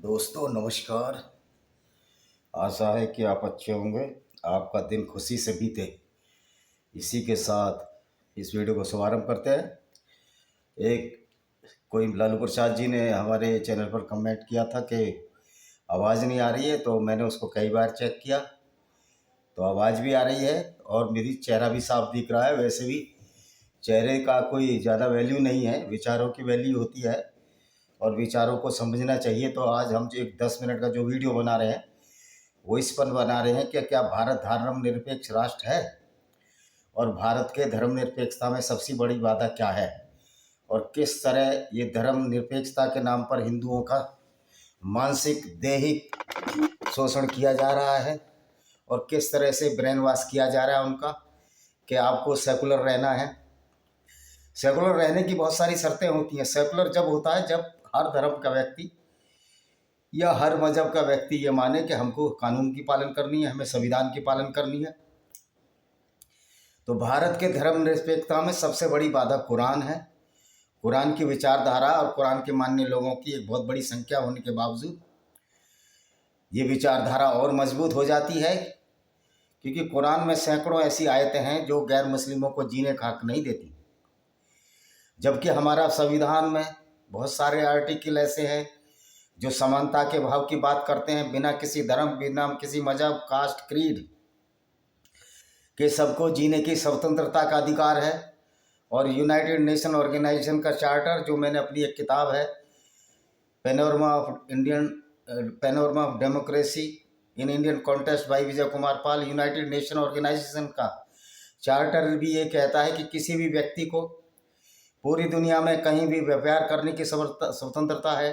दोस्तों नमस्कार। आशा है कि आप अच्छे होंगे, आपका दिन खुशी से बीते। इसी के साथ इस वीडियो को शुभारंभ करते हैं। एक कोई लालू प्रसाद जी ने हमारे चैनल पर कमेंट किया था कि आवाज़ नहीं आ रही है, तो मैंने उसको कई बार चेक किया तो आवाज़ भी आ रही है और मेरी चेहरा भी साफ दिख रहा है। वैसे भी चेहरे का कोई ज़्यादा वैल्यू नहीं है, विचारों की वैल्यू होती है और विचारों को समझना चाहिए। तो आज हम जो एक 10 मिनट का जो वीडियो बना रहे हैं वो इस पर बना रहे हैं कि क्या भारत धर्मनिरपेक्ष राष्ट्र है और भारत के धर्मनिरपेक्षता में सबसे बड़ी बाधा क्या है और किस तरह ये धर्मनिरपेक्षता के नाम पर हिंदुओं का मानसिक दैहिक शोषण किया जा रहा है और किस तरह से ब्रेन वॉश किया जा रहा है उनका कि आपको सेकुलर रहना है। सेकुलर रहने की बहुत सारी शर्तें होती हैं। सेकुलर जब होता है जब हर धर्म का व्यक्ति या हर मजहब का व्यक्ति ये माने कि हमको कानून की पालन करनी है, हमें संविधान की पालन करनी है। तो भारत के धर्मनिरपेक्षता में सबसे बड़ी बाधा कुरान है। कुरान की विचारधारा और कुरान के मानने लोगों की एक बहुत बड़ी संख्या होने के बावजूद ये विचारधारा और मजबूत हो जाती है, क्योंकि कुरान में सैकड़ों ऐसी आयतें हैं जो गैर मुस्लिमों को जीने का हक नहीं देती, जबकि हमारा संविधान में बहुत सारे आर्टिकल ऐसे हैं जो समानता के भाव की बात करते हैं, बिना किसी धर्म, बिना किसी मजहब, कास्ट, क्रीड के सबको जीने की स्वतंत्रता का अधिकार है। और यूनाइटेड नेशन ऑर्गेनाइजेशन का चार्टर, जो मैंने अपनी एक किताब है panorama of democracy in Indian contest by Vijay Kumar Pal, united nation organisation का चार्टर भी ये कहता है कि किसी भी व्यक्ति को पूरी दुनिया में कहीं भी व्यापार करने की स्वतंत्रता है,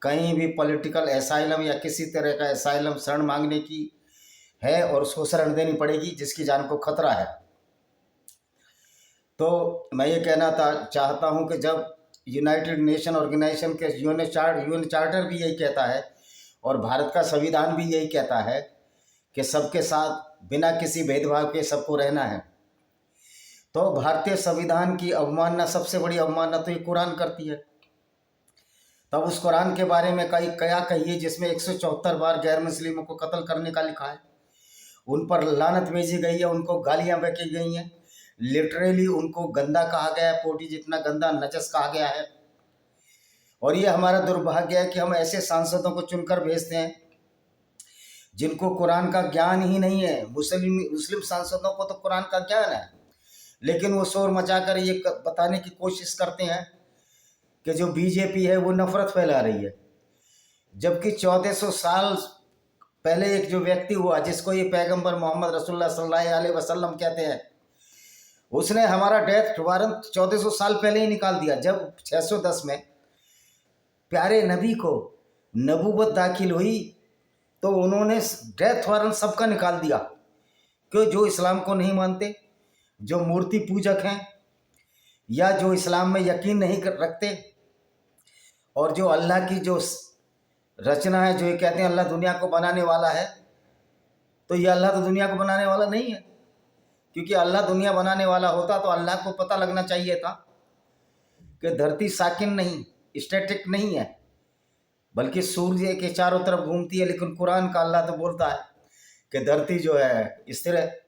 कहीं भी पॉलिटिकल एसाइलम या किसी तरह का एसाइलम शरण मांगने की है और उसको शरण देनी पड़ेगी जिसकी जान को खतरा है। तो मैं ये कहना चाहता हूँ कि जब यूनाइटेड नेशन ऑर्गेनाइजेशन के यूएन चार्टर भी यही कहता है और भारत का संविधान भी यही कहता है कि सबके साथ बिना किसी भेदभाव के सबको रहना है, तो भारतीय संविधान की अवमानना, सबसे बड़ी अवमानना तो ये कुरान करती है। तब उस कुरान के बारे में क्या कहिए जिसमें 174 बार गैर मुस्लिमों को कत्ल करने का लिखा है, उन पर लानत भेजी गई है, उनको गालियां बकी गई हैं, लिटरली उनको गंदा कहा गया है, पोटी जितना गंदा, नजस कहा गया है। और ये हमारा दुर्भाग्य है कि हम ऐसे सांसदों को चुनकर भेजते हैं जिनको कुरान का ज्ञान ही नहीं है। मुस्लिम सांसदों को तो कुरान का ज्ञान है, लेकिन वो शोर मचाकर ये बताने की कोशिश करते हैं कि जो बीजेपी है वो नफरत फैला रही है, जबकि 1400 साल पहले एक जो व्यक्ति हुआ जिसको ये पैगंबर मोहम्मद रसूलुल्लाह सल्लल्लाहु अलैहि वसल्लम कहते हैं, उसने हमारा डेथ वारंट 1400 साल पहले ही निकाल दिया। जब 610 में प्यारे नबी को नबूवत दाखिल हुई तो उन्होंने डेथ वारंट सबका निकाल दिया, क्यों? जो इस्लाम को नहीं मानते, जो मूर्ति पूजक हैं या जो इस्लाम में यकीन नहीं रखते और जो अल्लाह की जो रचना है, जो ये कहते हैं अल्लाह दुनिया को बनाने वाला है, तो ये अल्लाह तो दुनिया को बनाने वाला नहीं है, क्योंकि अल्लाह दुनिया बनाने वाला होता तो अल्लाह को पता लगना चाहिए था कि धरती साकिन नहीं, स्टैटिक नहीं है, बल्कि सूर्य के चारों तरफ घूमती है। लेकिन कुरान का अल्लाह तो बोलता है कि धरती जो है स्थिर है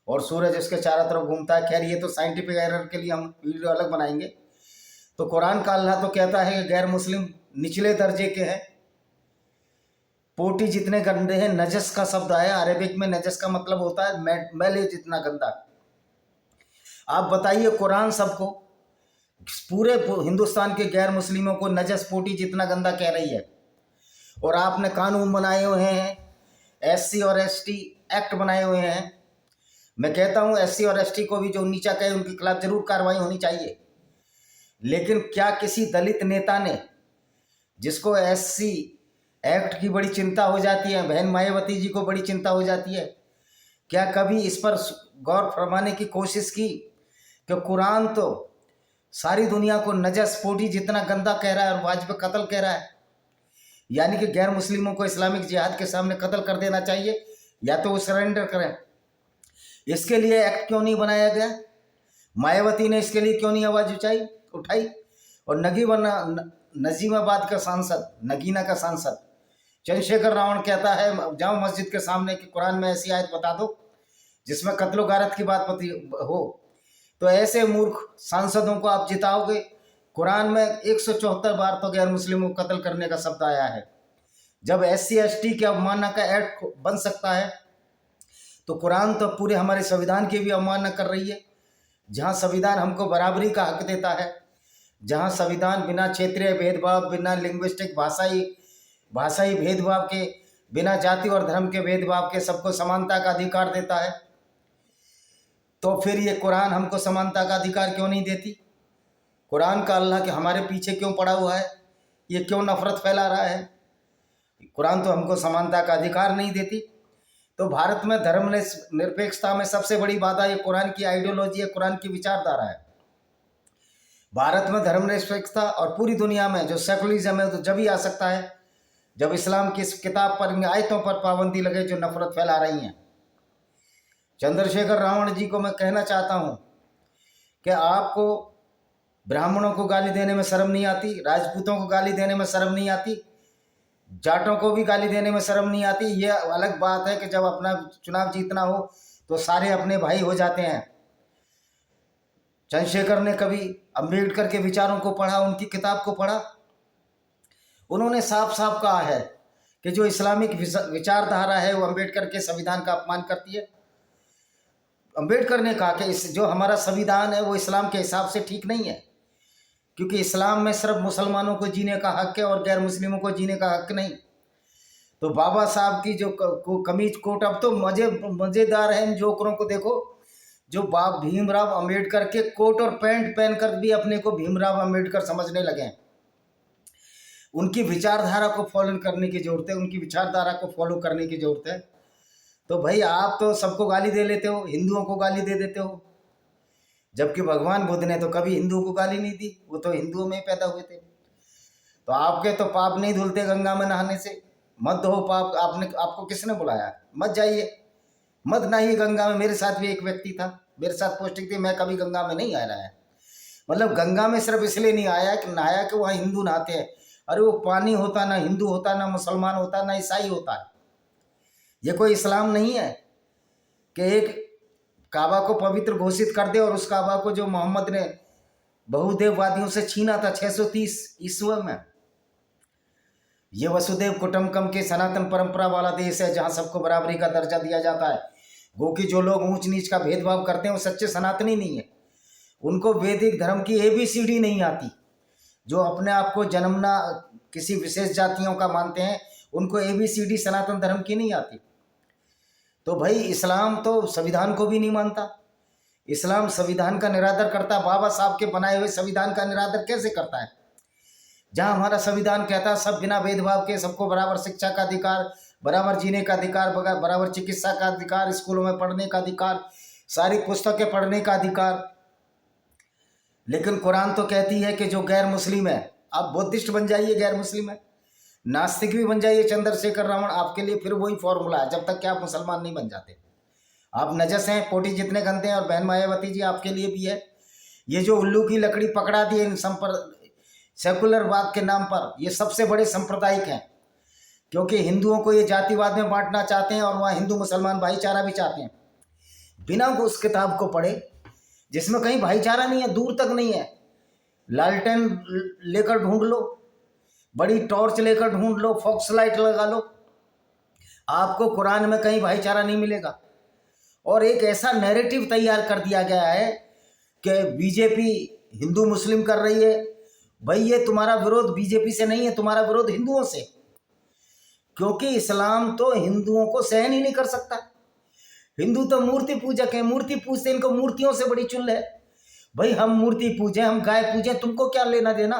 और सूरज इसके चारों तरफ घूमता है। खैर, ये तो साइंटिफिक एरर के लिए हम वीडियो अलग बनाएंगे। तो कुरान का अल्लाह तो कहता है कि गैर मुस्लिम निचले दर्जे के हैं, पोटी जितने गंदे हैं। नजस का शब्द आया अरेबिक में, नजस का मतलब होता है मैले जितना गंदा। आप बताइए, कुरान सबको, पूरे हिंदुस्तान के गैर मुस्लिमों को नजस पोटी जितना गंदा कह रही है, और आपने कानून बनाए हुए हैं, एससी और एसटी एक्ट बनाए हुए हैं। मैं कहता हूं एससी और एसटी को भी जो नीचा कहे उनके खिलाफ जरूर कार्रवाई होनी चाहिए, लेकिन क्या किसी दलित नेता ने, जिसको एससी एक्ट की बड़ी चिंता हो जाती है, बहन मायावती जी को बड़ी चिंता हो जाती है, क्या कभी इस पर गौर फरमाने की कोशिश की कि कुरान तो सारी दुनिया को नजस पोटी जितना गंदा कह रहा है और वाजिब कत्ल कह रहा है, यानी कि गैर मुस्लिमों को इस्लामिक जिहाद के सामने कत्ल कर देना चाहिए या तो वो सरेंडर करें। इसके लिए एक्ट क्यों नहीं बनाया गया? मायावती ने इसके लिए क्यों नहीं आवाज़ उठाई? और नजीमाबाद का सांसद, नगीना का सांसद चंद्रशेखर रावण कहता है जाओ मस्जिद के सामने कि कुरान में ऐसी आयत बता दो जिसमें कत्लो गारत की बात हो। तो ऐसे मूर्ख सांसदों को आप जिताओगे? कुरान में 174 बार तो गैर मुस्लिमों को कत्ल करने का शब्द आया है। जब SC ST की अवमानना का एक्ट बन सकता है तो कुरान तो पूरे हमारे संविधान की भी अवमानना कर रही है। जहाँ संविधान हमको बराबरी का हक देता है, जहाँ संविधान बिना क्षेत्रीय भेदभाव, बिना लिंग्विस्टिक भाषाई भेदभाव के, बिना जाति और धर्म के भेदभाव के सबको समानता का अधिकार देता है, तो फिर ये कुरान हमको समानता का अधिकार क्यों नहीं देती? कुरान का अल्लाह के हमारे पीछे क्यों पड़ा हुआ है? ये क्यों नफरत फैला रहा है? कुरान तो हमको समानता का अधिकार नहीं देती। तो भारत में धर्म निरपेक्षता में सबसे बड़ी बाधा ये कुरान की आइडियोलॉजी है, कुरान की विचारधारा है। भारत में धर्मनिरपेक्षता और पूरी दुनिया में जो सेकुलरिज्म है तो जब ही आ सकता है जब इस्लाम की इस किताब पर, इन आयतों पर पाबंदी लगे जो नफरत फैला रही हैं। चंद्रशेखर रावण जी को मैं कहना चाहता हूँ कि आपको ब्राह्मणों को गाली देने में शर्म नहीं आती, राजपूतों को गाली देने में शर्म नहीं आती, जाटों को भी गाली देने में शर्म नहीं आती। ये अलग बात है कि जब अपना चुनाव जीतना हो तो सारे अपने भाई हो जाते हैं। चंद्रशेखर ने कभी अम्बेडकर के विचारों को पढ़ा, उनकी किताब को पढ़ा? उन्होंने साफ साफ कहा है कि जो इस्लामिक विचारधारा है वो अम्बेडकर के संविधान का अपमान करती है। अम्बेडकर ने कहा कि इस जो हमारा संविधान है वो इस्लाम के हिसाब से ठीक नहीं है, क्योंकि इस्लाम में सिर्फ मुसलमानों को जीने का हक है और गैर मुस्लिमों को जीने का हक नहीं। तो बाबा साहब की जो कमीज कोट, अब तो मज़ेदार है इन जोकरों को देखो जो भीमराव अम्बेडकर के कोट और पैंट पहनकर भी अपने को भीमराव अम्बेडकर समझने लगे हैं। उनकी विचारधारा को फॉलो करने की ज़रूरत है, उनकी विचारधारा को फॉलो करने की ज़रूरत है। तो भाई आप तो सबको गाली दे लेते हो, हिंदुओं को गाली दे देते हो, जबकि भगवान बुद्ध ने तो कभी हिंदुओं को गाली नहीं दी, वो तो हिंदुओं में ही पैदा हुए थे। तो आपके तो पाप नहीं धुलते गंगा में नहाने से। मत धो पाप, आपको किसने बुलाया? मत जाइए, मत नहाइए गंगा में। मेरे साथ भी एक व्यक्ति था, मेरे साथ पोस्टिंग थी, मैं कभी गंगा में नहीं आया है। मतलब गंगा में सिर्फ इसलिए नहीं आया कि नहाया कि वहाँ हिंदू नहाते हैं। अरे वो पानी होता ना हिंदू होता, ना मुसलमान होता, ना ईसाई होता है। ये कोई इस्लाम नहीं है कि एक काबा को पवित्र घोषित कर दे और उस काबा को जो मोहम्मद ने बहुदेववादियों से छीना था 630 ईस्वी में। ये वसुदेव कुटुंबकम के सनातन परंपरा वाला देश है जहाँ सबको बराबरी का दर्जा दिया जाता है। गो कि जो लोग ऊंच नीच का भेदभाव करते हैं वो सच्चे सनातनी नहीं है, उनको वैदिक धर्म की ABCD नहीं आती। जो अपने आप को जन्मना किसी विशेष जातियों का मानते हैं उनको ABCD सनातन धर्म की नहीं आती। तो भाई इस्लाम तो संविधान को भी नहीं मानता, इस्लाम संविधान का निरादर करता। बाबा साहब के बनाए हुए संविधान का निरादर कैसे करता है? जहाँ हमारा संविधान कहता है सब बिना भेदभाव के सबको बराबर शिक्षा का अधिकार, बराबर जीने का अधिकार, बराबर चिकित्सा का अधिकार, स्कूलों में पढ़ने का अधिकार, सारी पुस्तकें पढ़ने का अधिकार। लेकिन कुरान तो कहती है कि जो गैर मुस्लिम है, आप बुद्धिस्ट बन जाइए, गैर मुस्लिम है, नास्तिक भी बन जाइए चंद्रशेखर रावण, आपके लिए फिर वही फॉर्मूला है जब तक कि आप मुसलमान नहीं बन जाते। आप नजस हैं, पोटी जितने गंदे हैं। और बहन मायावती जी आपके लिए भी है। ये जो उल्लू की लकड़ी पकड़ा दी इन सेकुलरवाद के नाम पर, ये सबसे बड़े सांप्रदायिक हैं, क्योंकि हिंदुओं को ये जातिवाद में बांटना चाहते हैं और वहाँ हिंदू मुसलमान भाईचारा भी चाहते हैं। बिना उस किताब को पढ़े जिसमें कहीं भाईचारा नहीं है, दूर तक नहीं है। लालटेन लेकर ढूंढ लो, बड़ी टॉर्च लेकर ढूंढ लो, फॉक्स लाइट लगा लो, आपको कुरान में कहीं भाईचारा नहीं मिलेगा। और एक ऐसा नैरेटिव तैयार कर दिया गया है कि बीजेपी हिंदू मुस्लिम कर रही है। भाई ये तुम्हारा विरोध बीजेपी से नहीं है, तुम्हारा विरोध हिंदुओं से, क्योंकि इस्लाम तो हिंदुओं को सहन ही नहीं कर सकता। हिंदू तो मूर्ति पूजक है, मूर्ति पूजते, इनको मूर्तियों से बड़ी चुल है। भाई हम मूर्ति पूजें, हम गाय पूजें, तुमको क्या लेना देना?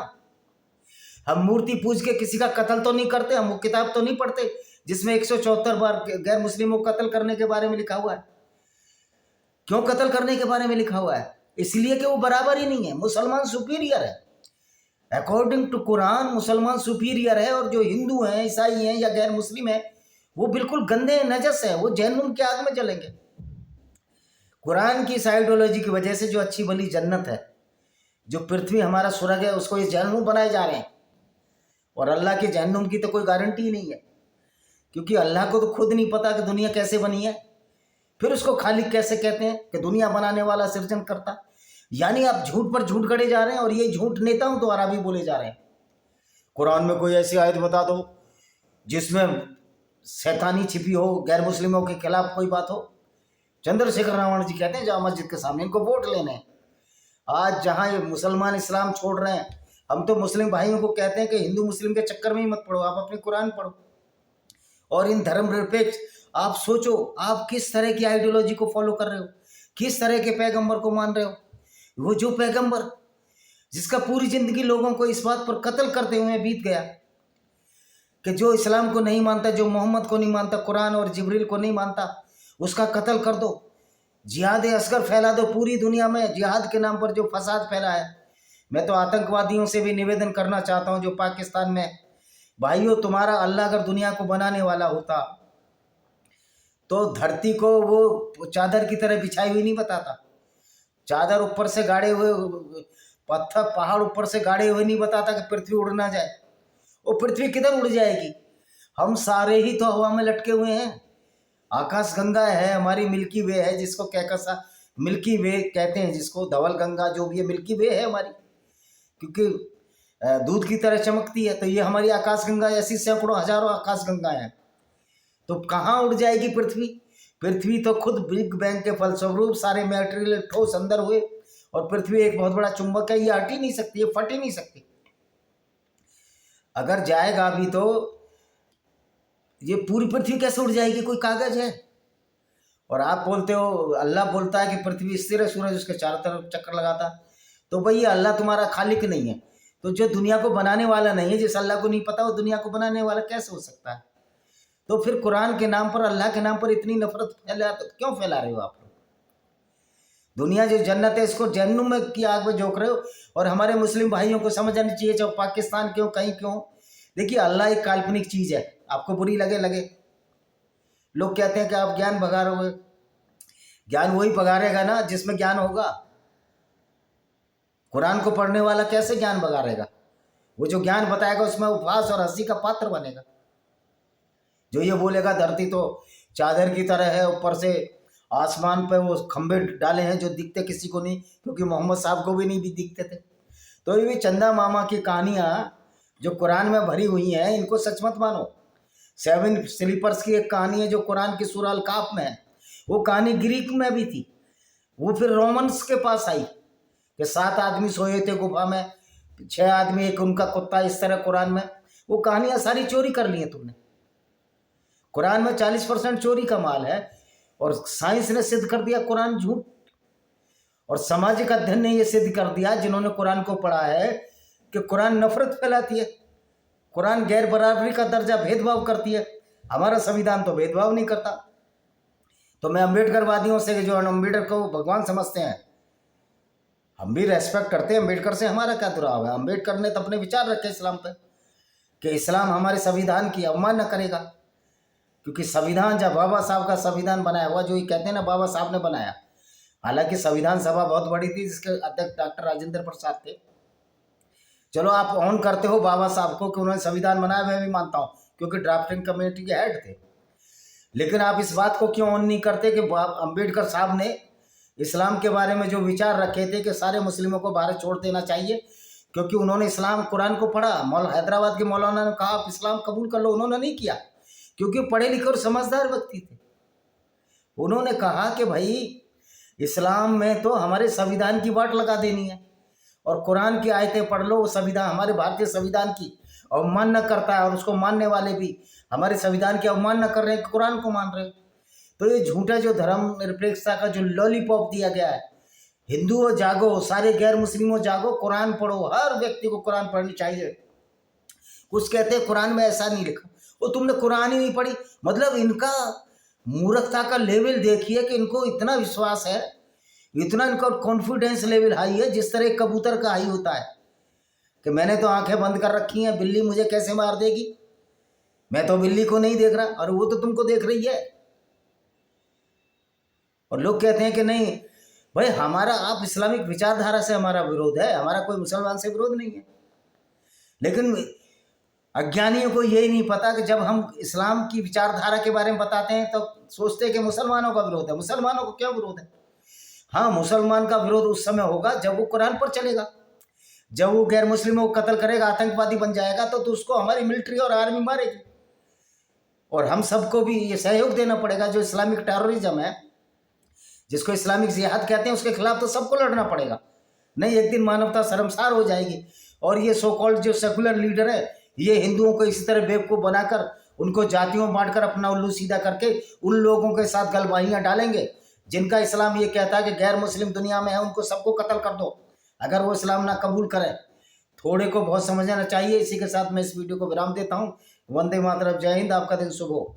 हम मूर्ति पूज के किसी का कत्ल तो नहीं करते, हम वो किताब तो नहीं पढ़ते जिसमें 174 बार गैर मुस्लिमों को कत्ल करने के बारे में लिखा हुआ है। क्यों कत्ल करने के बारे में लिखा हुआ है? इसलिए कि वो बराबर ही नहीं है, मुसलमान सुपीरियर है। अकॉर्डिंग टू कुरान मुसलमान सुपीरियर है, और जो हिंदू हैं, ईसाई हैं या गैर मुस्लिम हैं वो बिल्कुल गंदे नजस है, वो जहन्नुम के आग में जलेंगे। कुरान की इस आइडियोलॉजी की वजह से जो अच्छी भली जन्नत है, जो पृथ्वी हमारा स्वर्ग है, उसको ये जहन्नुम बनाए जा रहे हैं। और अल्लाह के जहन्नुम की तो कोई गारंटी ही नहीं है, क्योंकि अल्लाह को तो खुद नहीं पता कि दुनिया कैसे बनी है, फिर उसको खालिक कैसे कहते हैं कि दुनिया बनाने वाला, सृजन करता। यानी आप झूठ पर झूठ गढ़े जा रहे हैं, और ये झूठ नेताओं द्वारा भी बोले जा रहे हैं। कुरान में कोई ऐसी आयत बता दो जिसमें शैतानी छिपी हो, गैर मुस्लिमों के खिलाफ कोई बात हो। चंद्रशेखर रावण जी कहते हैं जाओ मस्जिद के सामने, इनको वोट लेने हैं। आज जहाँ ये मुसलमान इस्लाम छोड़ रहे हैं, हम तो मुस्लिम भाइयों को कहते हैं कि हिंदू मुस्लिम के चक्कर में ही मत पड़ो, आप अपनी कुरान पढ़ो। और इन धर्मनिरपेक्ष, आप सोचो आप किस तरह की आइडियोलॉजी को फॉलो कर रहे हो, किस तरह के पैगंबर को मान रहे हो। वो जो पैगंबर जिसका पूरी जिंदगी लोगों को इस बात पर कत्ल करते हुए बीत गया कि जो इस्लाम को नहीं मानता, जो मोहम्मद को नहीं मानता, कुरान और जिब्रील को नहीं मानता, उसका कत्ल कर दो, जिहाद असगर फैला दो पूरी दुनिया में। जिहाद के नाम पर जो फसाद फैला है, मैं तो आतंकवादियों से भी निवेदन करना चाहता हूं जो पाकिस्तान में, भाइयों तुम्हारा अल्लाह अगर दुनिया को बनाने वाला होता तो धरती को वो चादर की तरह बिछाई हुई नहीं बताता, चादर ऊपर से गाड़े हुए, पत्थर पहाड़ ऊपर से गाड़े हुए नहीं बताता कि पृथ्वी उड़ ना जाए। वो पृथ्वी किधर उड़ जाएगी, हम सारे ही तो हवा में लटके हुए हैं। आकाश गंगा है हमारी, मिल्की वे है जिसको कहकर मिल्की वे कहते हैं, जिसको धवल गंगा जो भी है, मिल्की वे है हमारी, क्योंकि दूध की तरह चमकती है। तो ये हमारी आकाश गंगा, ऐसी सैकड़ों हजारों आकाश गंगा हैं। तो कहाँ उड़ जाएगी पृथ्वी? पृथ्वी तो खुद बिग बैंग के फलस्वरूप सारे मैटेरियल ठोस अंदर हुए, और पृथ्वी एक बहुत बड़ा चुंबक है, ये हट ही नहीं सकती, ये फट ही नहीं सकती। अगर जाएगा भी तो ये पूरी पृथ्वी कैसे उड़ जाएगी? कोई कागज है? और आप बोलते हो, अल्लाह बोलता है कि पृथ्वी स्थिर है, सूरज उसके चारों तरफ चक्कर लगाता। तो भाई अल्लाह तुम्हारा खालिक नहीं है, तो जो दुनिया को बनाने वाला नहीं है, जिस अल्लाह को नहीं पता वो दुनिया को बनाने वाला कैसे हो सकता है? तो फिर कुरान के नाम पर, अल्लाह के नाम पर इतनी नफरत क्यों फैला रहे हो आप लोग? दुनिया जो जन्नत है इसको जहन्नुम में की आग में झोंक रहे हो। और हमारे मुस्लिम भाइयों को समझ आनी चाहिए, चाहे पाकिस्तान क्यों, कहीं क्यों। देखिए अल्लाह एक काल्पनिक चीज़ है, आपको बुरी लगे लगे। लोग कहते हैं कि आप ज्ञान भगा रहे हो, ज्ञान वही भगारेगा ना जिसमें ज्ञान होगा। कुरान को पढ़ने वाला कैसे ज्ञान भगारेगा? वो जो ज्ञान बताएगा उसमें उपहास और हंसी का पात्र बनेगा। जो ये बोलेगा धरती तो चादर की तरह है, ऊपर से आसमान पे वो खंबे डाले हैं जो दिखते किसी को नहीं, क्योंकि मोहम्मद साहब को भी नहीं भी दिखते थे। तो ये चंदा मामा की कहानियाँ जो कुरान में भरी हुई हैं, इनको सच मत मानो। 7 स्लीपर्स की एक कहानी है जो कुरान की सूरह अल काफ में है, वो कहानी ग्रीक में भी थी, वो फिर रोमन्स के पास आई कि 7 आदमी सोए थे गुफा में, 6 आदमी, एक उनका कुत्ता, इस तरह कुरान में वो कहानियाँ सारी चोरी कर ली हैं तुमने। कुरान में 40% चोरी का माल है, और साइंस ने सिद्ध कर दिया कुरान झूठ, और सामाजिक अध्ययन ने यह सिद्ध कर दिया जिन्होंने कुरान को पढ़ा है कि कुरान नफरत फैलाती है, कुरान गैर बराबरी का दर्जा, भेदभाव करती है। हमारा संविधान तो भेदभाव नहीं करता। तो मैं अम्बेडकरवादियों से, जो अम्बेडकर को भगवान समझते हैं, हम भी रेस्पेक्ट करते हैं अम्बेडकर से, हमारा क्या दुराव है? अम्बेडकर ने तो अपने विचार रखे इस्लाम पे कि इस्लाम हमारे संविधान की अवमानना करेगा, क्योंकि संविधान जब बाबा साहब का संविधान बनाया हुआ, जो ये कहते हैं ना बाबा साहब ने बनाया, हालांकि संविधान सभा बहुत बड़ी थी जिसके अध्यक्ष डॉक्टर राजेंद्र प्रसाद थे। चलो आप ऑन करते हो बाबा साहब को कि उन्होंने संविधान बनाया, मैं भी मानता हूँ, क्योंकि ड्राफ्टिंग कमेटी के हेड थे। लेकिन आप इस बात को क्यों ऑन नहीं करते कि अम्बेडकर साहब ने इस्लाम के बारे में जो विचार रखे थे कि सारे मुस्लिमों को भारत छोड़ देना चाहिए, क्योंकि उन्होंने इस्लाम कुरान को पढ़ा। हैदराबाद के मौलाना ने कहा आप इस्लाम कबूल कर लो, उन्होंने नहीं किया, क्योंकि पढ़े लिखे और समझदार व्यक्ति थे। उन्होंने कहा कि भाई इस्लाम में तो हमारे संविधान की वाट लगा देनी है, और कुरान की आयतें पढ़ लो, वो संविधान हमारे भारतीय संविधान की अवमानना करता है, और उसको मानने वाले भी हमारे संविधान की अवमानना कर रहे हैं, कुरान को मान रहे हैं। तो ये झूठा जो धर्म निरपेक्षता का जो लॉलीपॉप दिया गया है, हिंदुओं जागो, सारे गैर मुस्लिमों जागो, कुरान पढ़ो, हर व्यक्ति को कुरान पढ़नी चाहिए। कुछ कहते हैं कुरान में ऐसा नहीं लिखा, वो तुमने कुरान ही नहीं पढ़ी। मतलब इनका मूर्खता का लेवल देखिए कि इनको इतना विश्वास है, इतना इनका कॉन्फिडेंस लेवल हाई है, जिस तरह कबूतर का हाई होता है कि मैंने तो आंखें बंद कर रखी हैं, बिल्ली मुझे कैसे मार देगी, मैं तो बिल्ली को नहीं देख रहा, और वो तो तुमको देख रही है। और लोग कहते हैं कि नहीं भाई हमारा, आप इस्लामिक विचारधारा से हमारा विरोध है, हमारा कोई मुसलमान से विरोध नहीं है, लेकिन अज्ञानियों को यही नहीं पता कि जब हम इस्लाम की विचारधारा के बारे में बताते हैं तो सोचते हैं कि मुसलमानों का विरोध है। मुसलमानों को क्या विरोध है? हाँ, मुसलमान का विरोध उस समय होगा जब वो कुरान पर चलेगा, जब वो गैर मुस्लिमों को कत्ल करेगा, आतंकवादी बन जाएगा, तो उसको हमारी मिलिट्री और आर्मी मारेगी। और हम सबको भी ये सहयोग देना पड़ेगा। जो इस्लामिक टेररिज्म है, जिसको इस्लामिक जिहाद कहते हैं, उसके खिलाफ तो सबको लड़ना पड़ेगा। नहीं, एक दिन मानवता शर्मसार हो जाएगी। और ये सो कॉल्ड जो सेकुलर लीडर है, ये हिंदुओं को इसी तरह बेवकूफ़ बनाकर उनको जातियों में बांटकर अपना उल्लू सीधा करके उन लोगों के साथ गलबाहियाँ डालेंगे जिनका इस्लाम ये कहता है कि गैर मुस्लिम दुनिया में है, उनको सबको कत्ल कर दो अगर वो इस्लाम ना कबूल करें। थोड़े को बहुत समझना चाहिए। इसी के साथ मैं इस वीडियो को विराम देता हूँ। वंदे मातरम, जय हिंद, आपका दिन शुभ हो।